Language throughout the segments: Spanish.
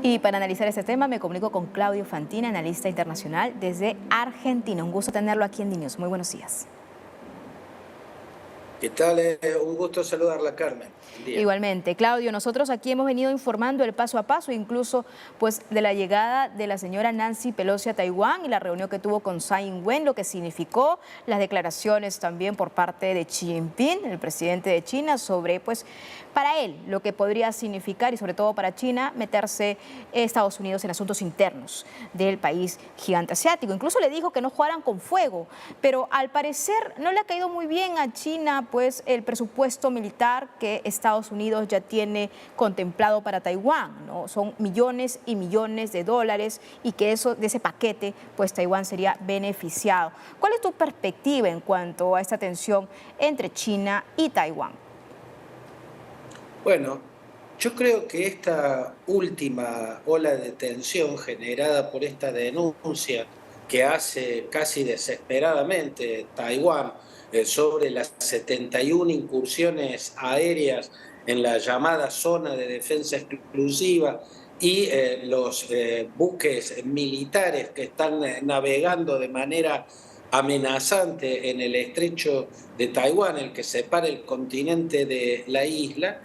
Y para analizar este tema me comunico con Claudio Fantina, analista internacional desde Argentina. Un gusto tenerlo aquí en DNews. Muy buenos días. ¿Qué tal? Un gusto saludarla, Carmen. Buen día. Igualmente, Claudio, nosotros aquí hemos venido informando el paso a paso, incluso pues de la llegada de la señora Nancy Pelosi a Taiwán y la reunión que tuvo con Tsai Ing-wen, lo que significó las declaraciones también por parte de Xi Jinping, el presidente de China, sobre pues para él lo que podría significar y sobre todo para China meterse Estados Unidos en asuntos internos del país gigante asiático. Incluso le dijo que no jugaran con fuego, pero al parecer no le ha caído muy bien a China pues el presupuesto militar que Estados Unidos ya tiene contemplado para Taiwán, ¿no? Son millones y millones de dólares y que de ese paquete pues Taiwán sería beneficiado. ¿Cuál es tu perspectiva en cuanto a esta tensión entre China y Taiwán? Bueno, yo creo que esta última ola de tensión generada por esta denuncia que hace casi desesperadamente Taiwán sobre las 71 incursiones aéreas en la llamada zona de defensa exclusiva y los buques militares que están navegando de manera amenazante en el estrecho de Taiwán, el que separa el continente de la isla,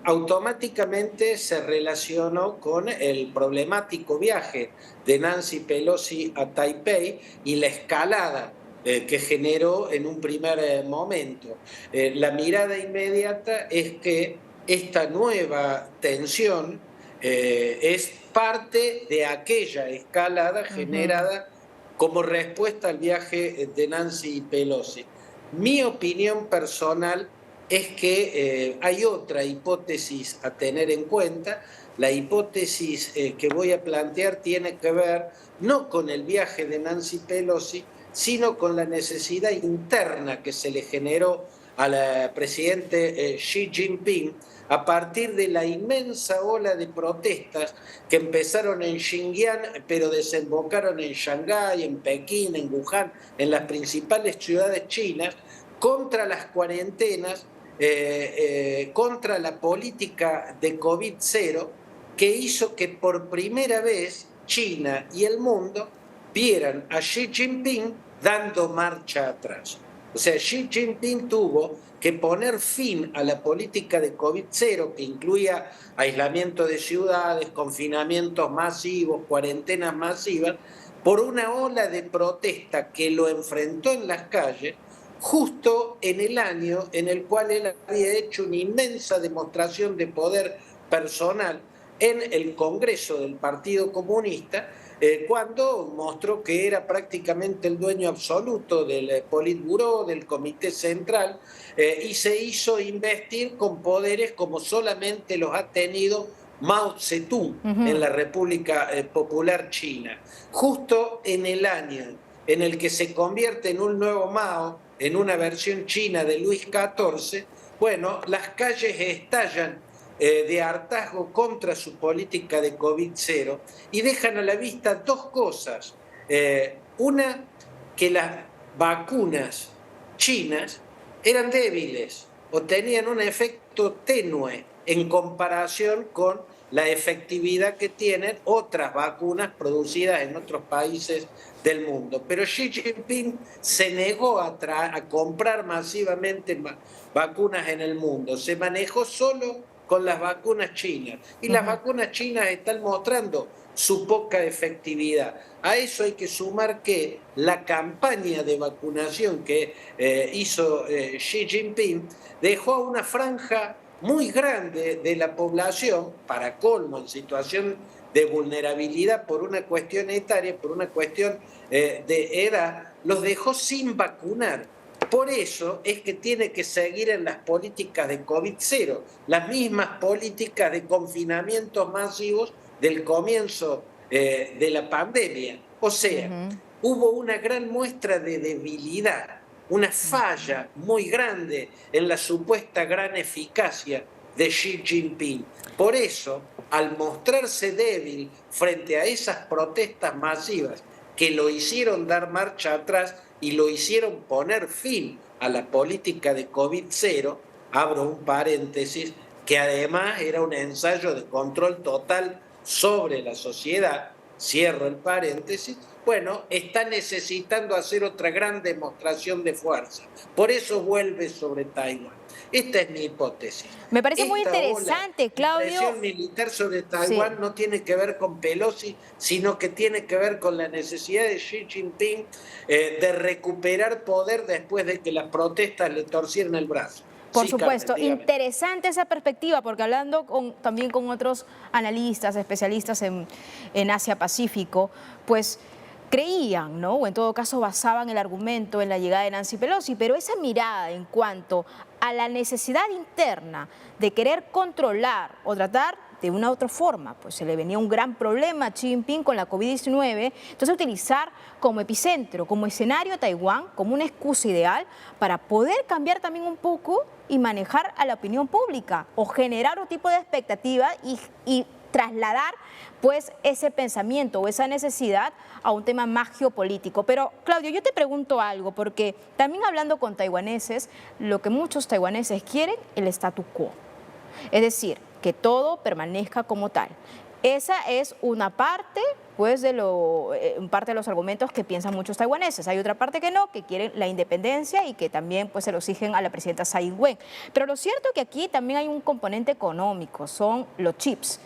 automáticamente se relacionó con el problemático viaje de Nancy Pelosi a Taipei y la escalada que generó en un primer momento. La mirada inmediata es que esta nueva tensión es parte de aquella escalada generada como respuesta al viaje de Nancy Pelosi. Mi opinión personal es que hay otra hipótesis a tener en cuenta. La hipótesis que voy a plantear tiene que ver no con el viaje de Nancy Pelosi, sino con la necesidad interna que se le generó al presidente Xi Jinping a partir de la inmensa ola de protestas que empezaron en Xinjiang, pero desembocaron en Shanghái, en Pekín, en Wuhan, en las principales ciudades chinas, contra las cuarentenas, contra la política de COVID-0, que hizo que por primera vez China y el mundo vieran a Xi Jinping dando marcha atrás. O sea, Xi Jinping tuvo que poner fin a la política de COVID-0, que incluía aislamiento de ciudades, confinamientos masivos, cuarentenas masivas, por una ola de protesta que lo enfrentó en las calles, justo en el año en el cual él había hecho una inmensa demostración de poder personal en el Congreso del Partido Comunista, cuando mostró que era prácticamente el dueño absoluto del Politburó, del Comité Central, y se hizo investir con poderes como solamente los ha tenido Mao Zedong en la República Popular China. Justo en el año en el que se convierte en un nuevo Mao, en una versión china de Luis XIV, bueno, las calles estallan de hartazgo contra su política de COVID-0 y dejan a la vista dos cosas. Una, que las vacunas chinas eran débiles o tenían un efecto tenue en comparación con la efectividad que tienen otras vacunas producidas en otros países del mundo. Pero Xi Jinping se negó a comprar masivamente vacunas en el mundo, se manejó solo con las vacunas chinas y las vacunas chinas están mostrando su poca efectividad. A eso hay que sumar que la campaña de vacunación que hizo Xi Jinping dejó a una franja muy grande de la población, para colmo, en situación de vulnerabilidad por una cuestión etaria, por una cuestión de edad, los dejó sin vacunar. Por eso es que tiene que seguir en las políticas de COVID-0, las mismas políticas de confinamientos masivos del comienzo de la pandemia. O sea, hubo una gran muestra de debilidad, una falla muy grande en la supuesta gran eficacia de Xi Jinping. Por eso, al mostrarse débil frente a esas protestas masivas que lo hicieron dar marcha atrás y lo hicieron poner fin a la política de COVID-0, abro un paréntesis, que además era un ensayo de control total sobre la sociedad, cierro el paréntesis, bueno, está necesitando hacer otra gran demostración de fuerza. Por eso vuelve sobre Taiwán. Esta es mi hipótesis. Me parece muy Esta interesante, Claudio. presión militar sobre Taiwán no tiene que ver con Pelosi, sino que tiene que ver con la necesidad de Xi Jinping de recuperar poder después de que las protestas le torcieron el brazo. Por Sí, supuesto, Carmen, interesante esa perspectiva, porque hablando también con otros analistas, especialistas en Asia-Pacífico, pues creían, ¿no? O en todo caso basaban el argumento en la llegada de Nancy Pelosi, pero esa mirada en cuanto a la necesidad interna de querer controlar o tratar de una u otra forma, pues se le venía un gran problema a Xi Jinping con la COVID-19, entonces utilizar como epicentro, como escenario a Taiwán, como una excusa ideal para poder cambiar también un poco y manejar a la opinión pública o generar otro tipo de expectativa y trasladar pues ese pensamiento o esa necesidad a un tema más geopolítico. Pero Claudio, yo te pregunto algo, porque también hablando con taiwaneses, lo que muchos taiwaneses quieren, el statu quo. Es decir, que todo permanezca como tal. Esa es una parte, pues, parte de los argumentos que piensan muchos taiwaneses. Hay otra parte que no, que quieren la independencia y que también pues, se lo exigen a la presidenta Tsai Ing-wen. Pero lo cierto es que aquí también hay un componente económico, son los chips,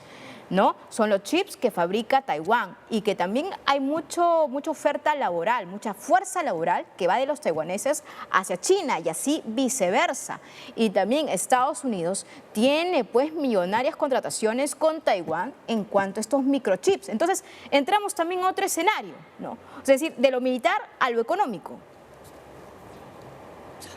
¿no? Son los chips que fabrica Taiwán y que también hay mucha oferta laboral, mucha fuerza laboral que va de los taiwaneses hacia China y así viceversa. Y también Estados Unidos tiene pues millonarias contrataciones con Taiwán en cuanto a estos microchips. Entonces entramos también a otro escenario, ¿no? Es decir, de lo militar a lo económico.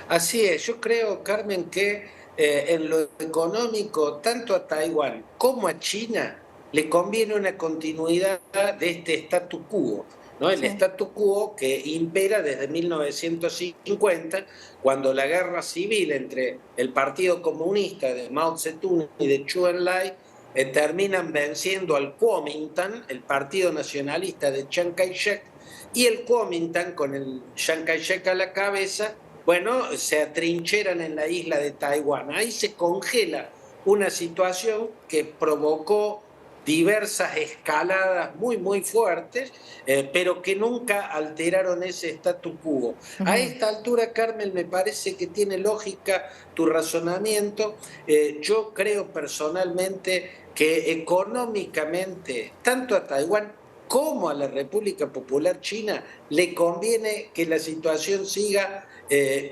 Así es, yo creo, Carmen, que en lo económico, tanto a Taiwán como a China, le conviene una continuidad de este statu quo, ¿no? El statu quo que impera desde 1950, cuando la guerra civil entre el Partido Comunista de Mao Zedong y de Zhou Enlai terminan venciendo al Kuomintang, el Partido Nacionalista de Chiang Kai-shek, y el Kuomintang, con el Chiang Kai-shek a la cabeza, bueno, se atrincheran en la isla de Taiwán. Ahí se congela una situación que provocó diversas escaladas muy fuertes, pero que nunca alteraron ese statu quo. A esta altura, Carmen, me parece que tiene lógica tu razonamiento. Yo creo personalmente que económicamente, tanto a Taiwán como a la República Popular China, le conviene que la situación siga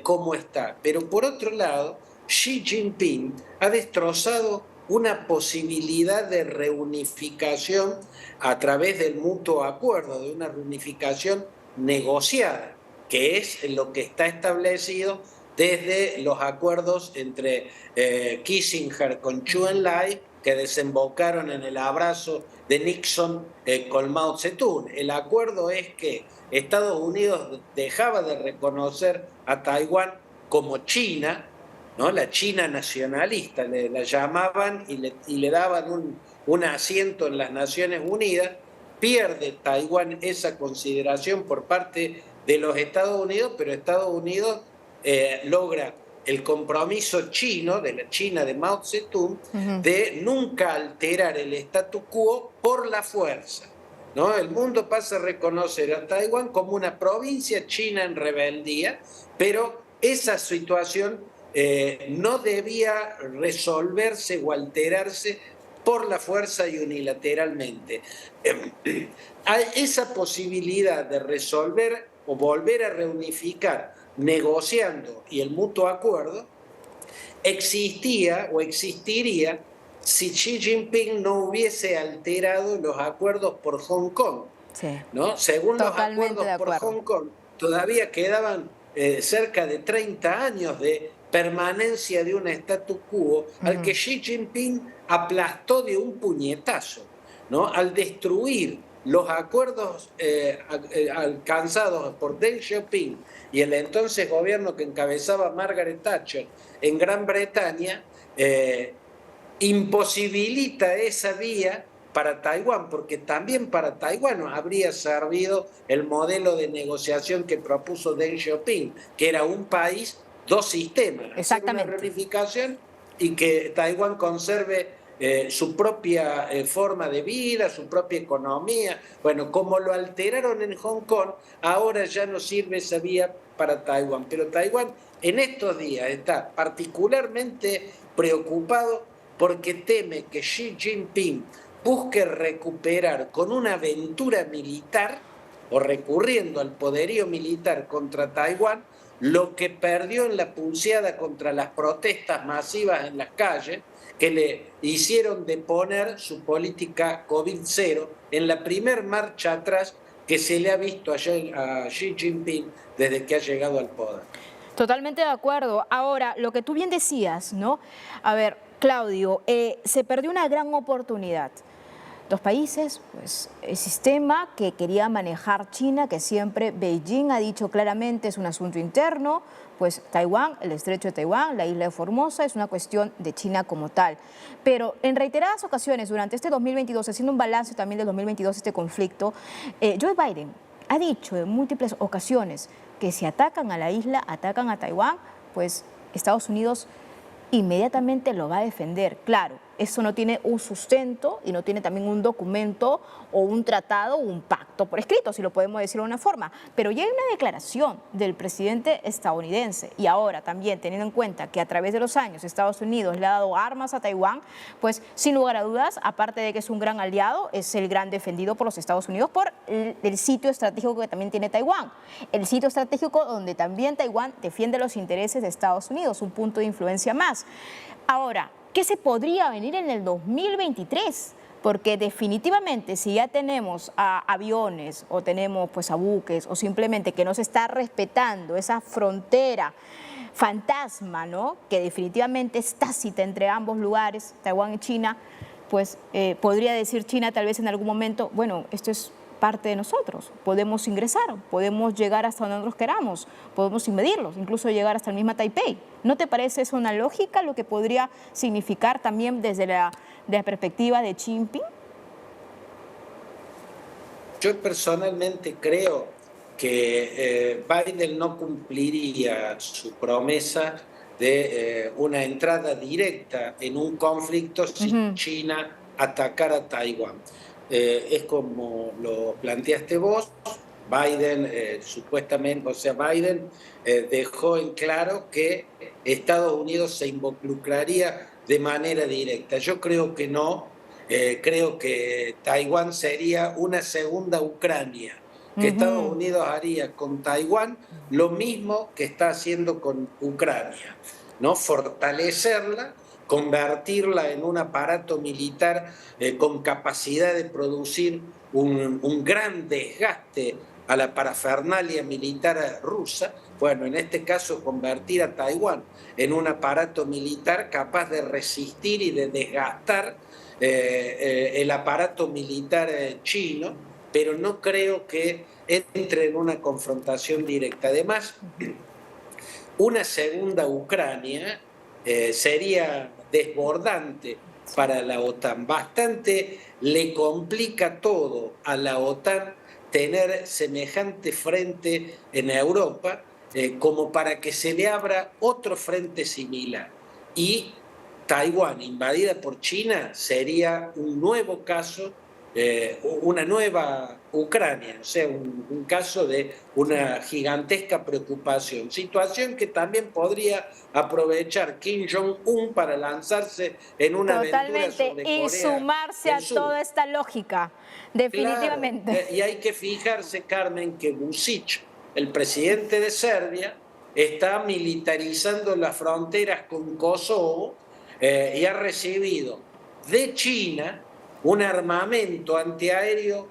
como está. Pero por otro lado, Xi Jinping ha destrozado una posibilidad de reunificación a través del mutuo acuerdo, de una reunificación negociada, que es lo que está establecido desde los acuerdos entre Kissinger con Zhou Enlai, que desembocaron en el abrazo de Nixon con Mao Zedong. El acuerdo es que Estados Unidos dejaba de reconocer a Taiwán como China, ¿no? La China nacionalista, la llamaban y le daban un asiento en las Naciones Unidas. Pierde Taiwán esa consideración por parte de los Estados Unidos, pero Estados Unidos logra el compromiso chino, de la China de Mao Zedong, de nunca alterar el statu quo por la fuerza, ¿no? El mundo pasa a reconocer a Taiwán como una provincia china en rebeldía, pero esa situación no debía resolverse o alterarse por la fuerza y unilateralmente. Esa posibilidad de resolver o volver a reunificar negociando y el mutuo acuerdo existía o existiría si Xi Jinping no hubiese alterado los acuerdos por Hong Kong, ¿no? Según los acuerdos por Hong Kong, todavía quedaban cerca de 30 años de permanencia de un statu quo al que Xi Jinping aplastó de un puñetazo, ¿no? Al destruir los acuerdos alcanzados por Deng Xiaoping y el entonces gobierno que encabezaba Margaret Thatcher en Gran Bretaña, imposibilita esa vía para Taiwán, porque también para Taiwán habría servido el modelo de negociación que propuso Deng Xiaoping, que era un país, dos sistemas, hacer una reunificación y que Taiwán conserve su propia forma de vida, su propia economía. Bueno, como lo alteraron en Hong Kong, ahora ya no sirve esa vía para Taiwán. Pero Taiwán en estos días está particularmente preocupado porque teme que Xi Jinping busque recuperar con una aventura militar o recurriendo al poderío militar contra Taiwán lo que perdió en la pulseada contra las protestas masivas en las calles, que le hicieron deponer su política COVID-0 en la primer marcha atrás que se le ha visto a Xi Jinping desde que ha llegado al poder. Totalmente de acuerdo. Ahora, lo que tú bien decías, ¿no? A ver, Claudio, se perdió una gran oportunidad. Dos países, pues el sistema que quería manejar China, que siempre Beijing ha dicho claramente es un asunto interno, pues Taiwán, el estrecho de Taiwán, la isla de Formosa, es una cuestión de China como tal. Pero en reiteradas ocasiones durante este 2022, haciendo un balance también del 2022, este conflicto, Joe Biden ha dicho en múltiples ocasiones que si atacan a la isla, atacan a Taiwán, pues Estados Unidos inmediatamente lo va a defender. Claro, eso no tiene un sustento y no tiene también un documento o un tratado o un pacto por escrito, si lo podemos decir de una forma. Pero ya hay una declaración del presidente estadounidense y ahora también teniendo en cuenta que a través de los años Estados Unidos le ha dado armas a Taiwán, pues sin lugar a dudas, aparte de que es un gran aliado, es el gran defendido por los Estados Unidos por el sitio estratégico que también tiene Taiwán. El sitio estratégico donde también Taiwán defiende los intereses de Estados Unidos, un punto de influencia más. Ahora, ¿qué se podría venir en el 2023? Porque definitivamente si ya tenemos a aviones o tenemos pues a buques o simplemente que no se está respetando esa frontera fantasma, ¿no? Que definitivamente es tácita entre ambos lugares, Taiwán y China, pues podría decir China tal vez en algún momento, bueno, esto es parte de nosotros, podemos ingresar, podemos llegar hasta donde nosotros queramos, podemos invadirlos, incluso llegar hasta el mismo Taipei. ¿No te parece eso una lógica, lo que podría significar también desde la perspectiva de Xi Jinping? Yo personalmente creo que Biden no cumpliría su promesa de una entrada directa en un conflicto si China atacara a Taiwán. Es como lo planteaste vos, Biden supuestamente, o sea, Biden dejó en claro que Estados Unidos se involucraría de manera directa. Yo creo que no, creo que Taiwán sería una segunda Ucrania, que Estados Unidos haría con Taiwán lo mismo que está haciendo con Ucrania, ¿no? Fortalecerla, convertirla en un aparato militar con capacidad de producir un gran desgaste a la parafernalia militar rusa. Bueno, en este caso convertir a Taiwán en un aparato militar capaz de resistir y de desgastar el aparato militar chino, pero no creo que entre en una confrontación directa. Además, una segunda Ucrania sería desbordante para la OTAN. Bastante le complica todo a la OTAN tener semejante frente en Europa como para que se le abra otro frente similar. Y Taiwán invadida por China sería un nuevo caso, una nueva Ucrania, o sea, un caso de una gigantesca preocupación, situación que también podría aprovechar Kim Jong-un para lanzarse en una aventura sobre Corea y sumarse a toda esta lógica, definitivamente. Claro, y hay que fijarse, Carmen, que Vučić, el presidente de Serbia, está militarizando las fronteras con Kosovo y ha recibido de China un armamento antiaéreo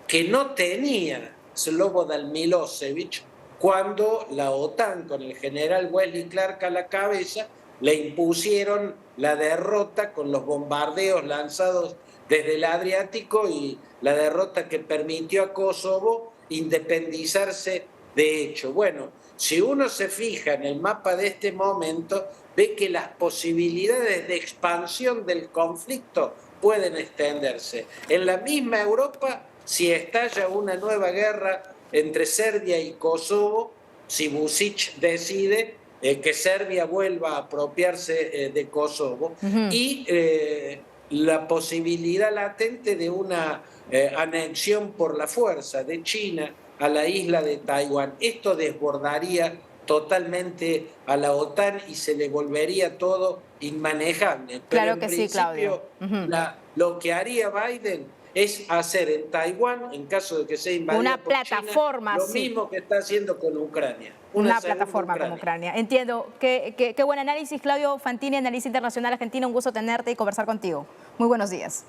que no tenía Slobodan Milosevic cuando la OTAN, con el general Wesley Clark a la cabeza, le impusieron la derrota con los bombardeos lanzados desde el Adriático y la derrota que permitió a Kosovo independizarse de hecho. Bueno, si uno se fija en el mapa de este momento, ve que las posibilidades de expansión del conflicto pueden extenderse. En la misma Europa, si estalla una nueva guerra entre Serbia y Kosovo, si Vučić decide que Serbia vuelva a apropiarse de Kosovo, y la posibilidad latente de una anexión por la fuerza de China a la isla de Taiwán. Esto desbordaría totalmente a la OTAN y se le volvería todo inmanejable. Pero Claro en que sí, Claudio. principio, lo que haría Biden es hacer en Taiwán, en caso de que sea Una invadida por China, plataforma, lo sí. mismo que está haciendo con Ucrania, una Una segunda plataforma como Ucrania. Ucrania. Entiendo. Qué buen análisis, Claudio Fantini, analista internacional argentino. Un gusto tenerte y conversar contigo. Muy buenos días.